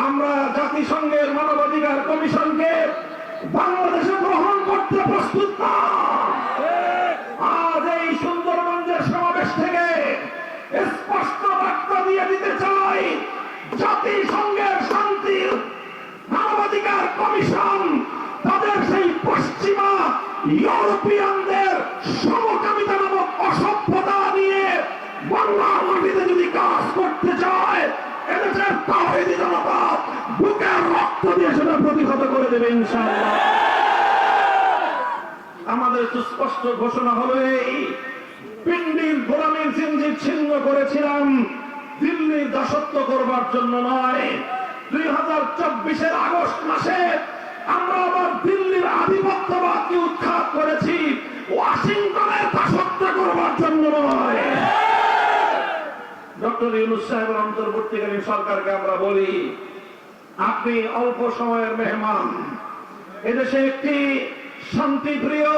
আমরা জাতিসংঘের মানবাধিকার কমিশনকে বাংলাদেশে গ্রহণ করতে প্রস্তুত না। আজ এই সুন্দরগঞ্জের সমাবেশ থেকে স্পষ্ট বার্তা দিয়ে দিতে চাই, জাতিসংঘের শান্তির মানবাধিকার কমিশন তাদের সেই পশ্চিমা ইউরোপিয়ানদের সমকামিতা নামক অসভ্যতা নিয়ে বাংলার মাটিতে যদি কাজ করতে চায়, এদেশের তাওহীদি জনতা বুকের রক্ত দিয়ে সেটা প্রতিহত করে দেবে ইনশাআল্লাহ। আমাদের সুস্পষ্ট ঘোষণা হলো এই, পিন্ডির গোলামীর জিনজির ছিন্ন করেছিলাম দিল্লির দাসত্ব করবার জন্য নয়। 2024-এর আগস্ট মাসে আমরা আবার দিল্লির আধিপত্যবাদকে উৎখাত করেছি, ওয়াশিংটনের দাসত্ব করবার জন্য নয়। ডক্টর ইউনূস সাহেবের অন্তর্বর্তীকালীন সরকারকে আমরা বলি, আপনি অল্প সময়ের মেহমান, এদেশে একটি শান্তিপ্রিয়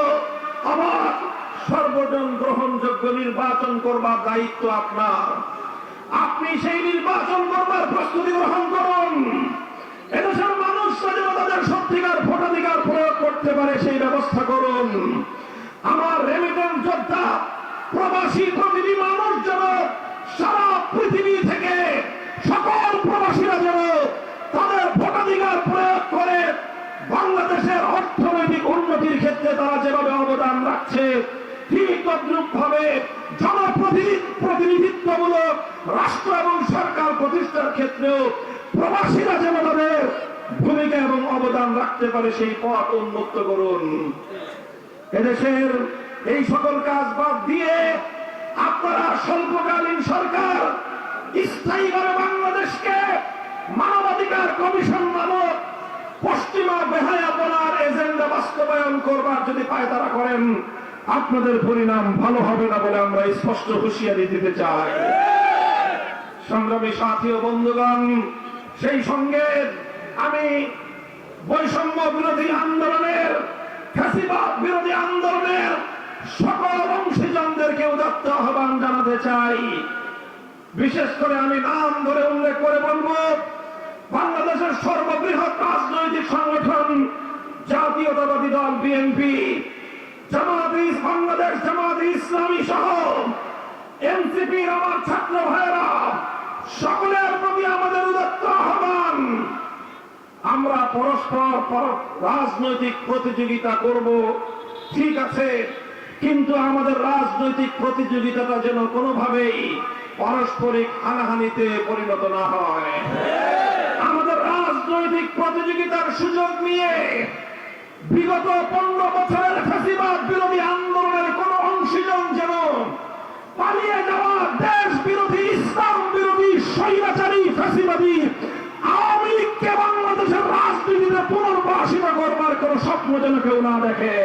অবাধ সর্বজন গ্রহণযোগ্য নির্বাচন করবার দায়িত্ব আপনার। আপনি সেই নির্বাচন করবার প্রস্তুতি গ্রহণ করুন। এদেশের মানুষ যেন তাদের সত্যিকার ভোটাধিকার প্রয়োগ করতে পারে সেই ব্যবস্থা করুন। আমার রেমিটেন্স যোদ্ধা প্রবাসী প্রতিটি মানুষ যেন সারা পৃথিবী থেকে সকল প্রবাসীরা যেন তাদের ভোটাধিকার প্রয়োগ করে বাংলাদেশের অর্থনৈতিক উন্নতির ক্ষেত্রে তারা যেভাবে অবদান রাখছে, ঠিক তদ্রূপ ভাবে জনপ্রতিনিধিত্বমূলক রাষ্ট্র এবং সরকার প্রতিষ্ঠার ক্ষেত্রেও প্রবাসীরা যেন তাদের ভূমিকা এবং অবদান রাখতে পারে সেই পথ উন্মুক্ত করুন। এদেশের এই সকল কাজ বাদ দিয়ে আপনারা স্বল্পকালীন সরকার স্থায়ীভাবে বাংলাদেশকে মানবাধিকার কমিশন নামক পশ্চিমা বেহায়াপনার এজেন্ডা বাস্তবায়ন করবার যদি পায়তারা করেন, আপনাদের পরিণাম ভালো হবে না বলে আমরা স্পষ্ট হুঁশিয়ারি দিতে চাই। সংগ্রামী সাথী ও বন্ধুগণ, সেই সঙ্গে আমি বৈষম্য বিরোধী আন্দোলনের, ফ্যাসিবাদ বিরোধী আন্দোলনের সকল অংশীজনদেরকে উদাত্ত আহ্বান জানাতে চাই। বিশেষ করে আমি নাম ধরে উল্লেখ করে বলবো, বাংলাদেশের সর্ববৃহৎ রাজনৈতিক সংগঠন জাতীয়তাবাদী দল বিএনপি, বাংলাদেশ জামায়াতে ইসলামী সহ এনসিপির আমার ছাত্র ভাইয়েরা, সকলের প্রতি আমাদের উদাত্ত আহ্বান, আমরা পরস্পর রাজনৈতিক প্রতিযোগিতা করব, ঠিক আছে, কিন্তু আমাদের রাজনৈতিক প্রতিযোগিতাটা যেন কোনোভাবেই পারস্পরিক হানাহানিতে পরিণত না হয়। আমাদের রাজনৈতিক প্রতিযোগিতার সুযোগ নিয়ে বিগত 15 বছরের ফ্যাসিবাদ বিরোধী আন্দোলনের কোন অংশীজন যেন পালিয়ে যাওয়া দেশ বিরোধী, ইসলাম বিরোধী, স্বৈরাচারী, ফ্যাসিবাদী আওয়ামী লীগকে বাংলাদেশের রাজনীতিতে পুনর্বাসিত করবার কোন স্বপ্ন যেন কেউ না দেখে।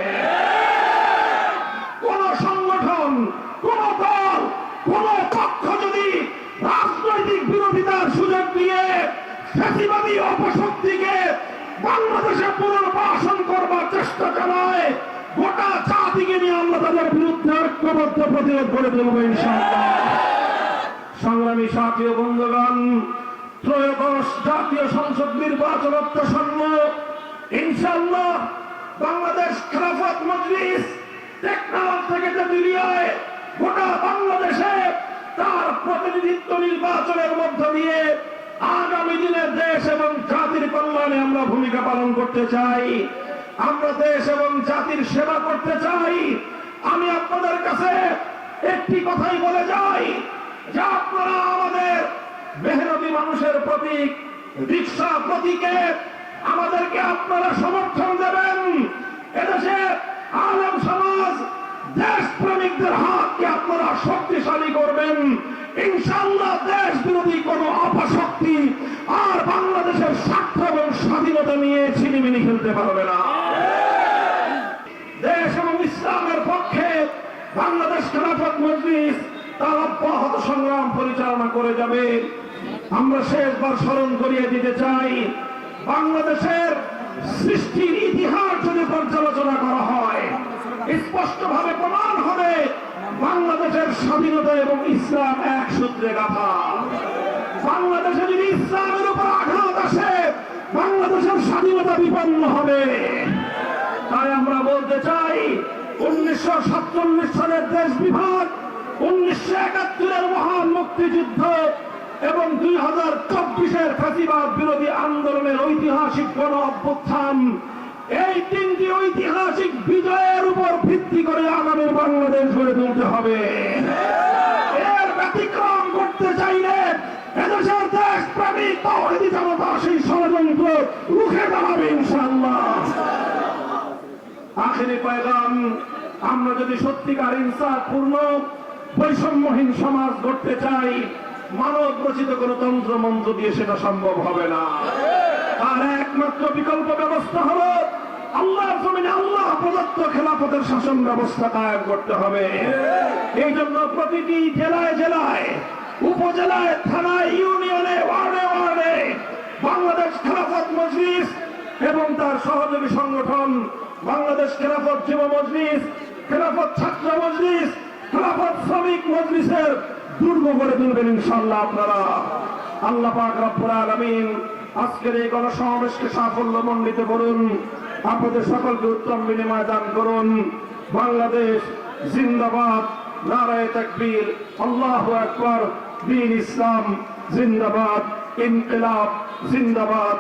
কোন সংগঠন, কোন দল, কোন পক্ষ যদি রাজনৈতিক বিরোধিতার সুযোগ দিয়ে ফ্যাসিবাদী অপশক্তিকে বাংলাদেশে পুনর্বাসন করবার চেষ্টা চালায়, গোটা জাতিকে নিয়ে আমরা তাদের বিরুদ্ধে ঐক্যবদ্ধ প্রতিরোধ করে দেব ইনশাআল্লাহ। সংগ্রামী সাথী ও বন্ধুগণ, ত্রয়োদশ জাতীয় সংসদ নির্বাচন অত্যাসন্ন। ইনশাআল্লাহ বাংলাদেশ খেলাফত মজলিস টেকনাফ থেকে তেঁতুলিয়ায় গোটা বাংলাদেশে তার প্রতিনিধিত্ব নির্বাচনের মধ্য দিয়ে আগামী দিনে দেশ এবং জাতির কল্যাণে আমরা ভূমিকা পালন করতে চাই। আমরা দেশ এবং জাতির সেবা করতে চাই। আমি আপনাদের কাছে একটি কথাই বলে যাই, যে আপনারা আমাদের মেহনতি মানুষের প্রতীক, রিক্সা প্রতীকে আমাদেরকে আপনারা সমর্থন দেবেন। এদেশে আলেম সমাজ, দেশ প্রেমিকদের হাতকে আপনারা শক্তিশালী করবেন। ইনশাআল্লাহ দেশ বিরোধী কোন অপশক্তি আর বাংলাদেশের স্বার্থ এবং স্বাধীনতা নিয়ে ছিনিমিনি খেলতে পারবে না। দেশ এবং ইসলামের পক্ষে বাংলাদেশ খেলাফত মজলিস তার অব্যাহত সংগ্রাম পরিচালনা করে যাবে। আমরা শেষবার স্মরণ করিয়ে দিতে চাই, বাংলাদেশের সৃষ্টির ইতিহাস যদি পর্যালোচনা করা হয়, স্পষ্টভাবে প্রমাণ হবে বাংলাদেশের স্বাধীনতা এবং ইসলাম এক সূত্রে গাঁথা। বাংলাদেশে যদি ইসলামের উপর আঘাত আসে, স্বাধীনতা বিপন্ন হবে। তাই আমরা বলতে চাই 1947 সালের দেশ বিভাগ, 1971-এর মহান মুক্তিযুদ্ধ এবং 2024-এর ফ্যাসিবাদ বিরোধী আন্দোলনের ঐতিহাসিক গণ অভ্যুত্থান, এই তিনটি ঐতিহাসিক বিজয়ের উপর ভিত্তি করে আগামী বাংলাদেশ গড়ে তুলতে হবে। এর ব্যতিক্রম করতে চাইলে এদেশের দেশপ্রেমিক তাওহীদি জনতা সেই ষড়যন্ত্র রুখে দাঁড়াবে ইনশাআল্লাহ। আখেরি পয়গাম, আমরা যদি সত্যিকার ইনসাফপূর্ণ বৈষম্যহীন সমাজ গড়তে চাই, মানব রচিত কোন তন্ত্র মন্ত্র দিয়ে সেটা সম্ভব হবে না। আর একমাত্র বিকল্প ব্যবস্থা হলো আল্লাহর জমিনে আল্লাহ প্রদত্ত খেলাফতের শাসন ব্যবস্থা কায়েম করতে হবে। এই জন্য প্রতিটি জেলায় জেলায়, উপজেলায়, থানায়, ইউনিয়নে, ওয়ার্ডে ওয়ার্ডে বাংলাদেশ খেলাফত মজলিস এবং তার সহযোগী সংগঠন বাংলাদেশ খেলাফত যুব মজলিস, খেলাফত ছাত্র মজলিস, খেলাফত শ্রমিক মজলিসের দুর্গ গড়ে তুলবেন ইনশাআল্লাহ আপনারা। আল্লাহ পাক রব্বুল আলামিন আজকের এই গণসমাবেশকে সাফল্যমণ্ডিত করুন, আপনাদের সকলকে উত্তম বিনিময় দান করুন। বাংলাদেশ জিন্দাবাদ, নারায়ে তাকবীর, আল্লাহু আকবার, দ্বীন ইসলাম জিন্দাবাদ, ইনকিলাব জিন্দাবাদ।